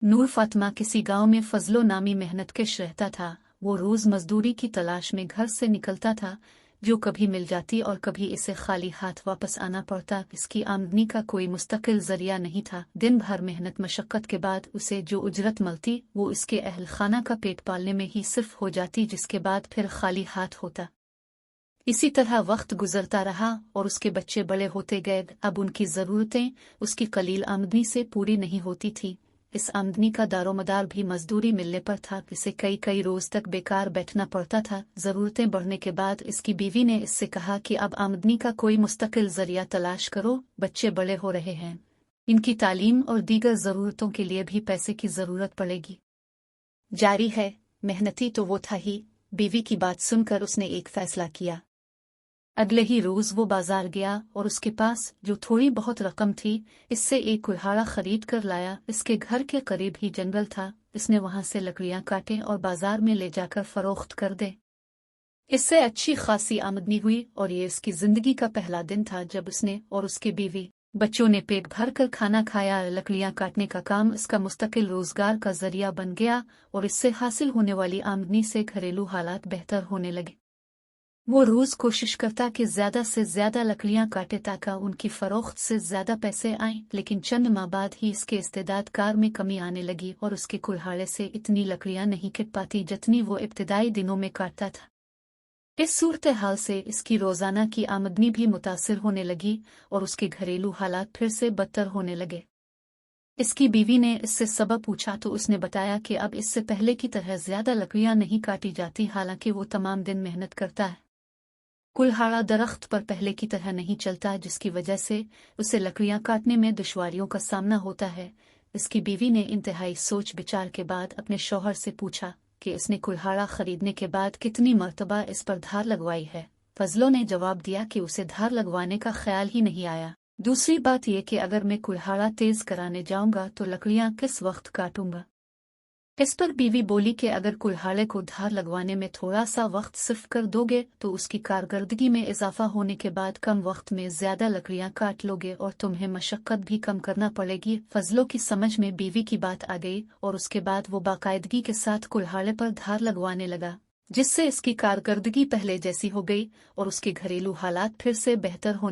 नूर फातिमा किसी गांव में फजलो नामी मेहनतकश रहता था। वो रोज मजदूरी की तलाश में घर से निकलता था, जो कभी मिल जाती और कभी इसे खाली हाथ वापस आना पड़ता। इसकी आमदनी का कोई मुस्तकिल जरिया नहीं था। दिन भर मेहनत मशक्कत के बाद उसे जो उजरत मिलती वो इसके अहल खाना का पेट पालने में ही सिर्फ हो जाती, जिसके बाद फिर खाली हाथ होता। इसी तरह वक्त गुजरता रहा और उसके बच्चे बड़े होते गए। अब उनकी ज़रूरतें उसकी कलील आमदनी से पूरी नहीं होती थी। इस आमदनी का दारोमदार भी मजदूरी मिलने पर था। इसे कई कई रोज तक बेकार बैठना पड़ता था। ज़रूरतें बढ़ने के बाद इसकी बीवी ने इससे कहा कि अब आमदनी का कोई मुस्तकिल जरिया तलाश करो, बच्चे बड़े हो रहे हैं, इनकी तालीम और दीगर ज़रूरतों के लिए भी पैसे की ज़रूरत पड़ेगी। जारी है, मेहनती तो वो था ही। बीवी की बात सुनकर उसने एक फैसला किया। अगले ही रोज वो बाजार गया और उसके पास जो थोड़ी बहुत रकम थी, इससे एक कुल्हाड़ा खरीद कर लाया। इसके घर के करीब ही जंगल था। इसने वहां से लकड़ियां काटे और बाजार में ले जाकर फरोख्त कर दे। इससे अच्छी खासी आमदनी हुई और ये इसकी जिंदगी का पहला दिन था जब उसने और उसके बीवी बच्चों ने पेट भर कर खाना खाया। लकड़ियां काटने का काम इसका मुस्तकिल रोजगार का जरिया बन गया और इससे हासिल होने वाली आमदनी से घरेलू हालात बेहतर होने लगे। वो रोज कोशिश करता कि ज्यादा से ज्यादा लकड़ियां काटे ताकि उनकी फरोख्त से ज्यादा पैसे आएं, लेकिन चंद माह बाद ही इसके इस्तेदाद कार में कमी आने लगी और उसके कुल्हाड़े से इतनी लकड़ियां नहीं कट पाती जितनी वो इब्तिदाई दिनों में काटता था। इस सूरत हाल से इसकी रोजाना की आमदनी भी मुतासिर होने लगी और उसके घरेलू हालात फिर से बदतर होने लगे। इसकी बीवी ने इससे सबब पूछा तो उसने बताया कि अब इससे पहले की तरह ज्यादा लकड़ियां नहीं काटी जाती, हालांकि वो तमाम दिन मेहनत करता है। कुल्हाड़ा दरख्त पर पहले की तरह नहीं चलता, जिसकी वजह से उसे लकड़ियां काटने में दुश्वारियों का सामना होता है। इसकी बीवी ने इंतहाई सोच विचार के बाद अपने शौहर से पूछा कि इसने कुल्हाड़ा खरीदने के बाद कितनी मर्तबा इस पर धार लगवाई है। फजलो ने जवाब दिया कि उसे धार लगवाने का ख्याल ही नहीं आया। दूसरी बात यह कि अगर मैं कुल्हाड़ा तेज कराने जाऊंगा तो लकड़ियां किस वक्त काटूंगा। इस पर बीवी बोली कि अगर कुल्हाड़े को धार लगवाने में थोड़ा सा वक्त सिर्फ कर दोगे तो उसकी कारकर्दगी में इजाफा होने के बाद कम वक्त में ज्यादा लकड़ियां काट लोगे और तुम्हें मशक्कत भी कम करना पड़ेगी। फजलों की समझ में बीवी की बात आ गई और उसके बाद वो बाकायदगी के साथ कुल्हाड़े पर धार लगवाने लगा, जिससे इसकी कारकर्दगी पहले जैसी हो गई और उसके घरेलू हालात फिर से बेहतर होने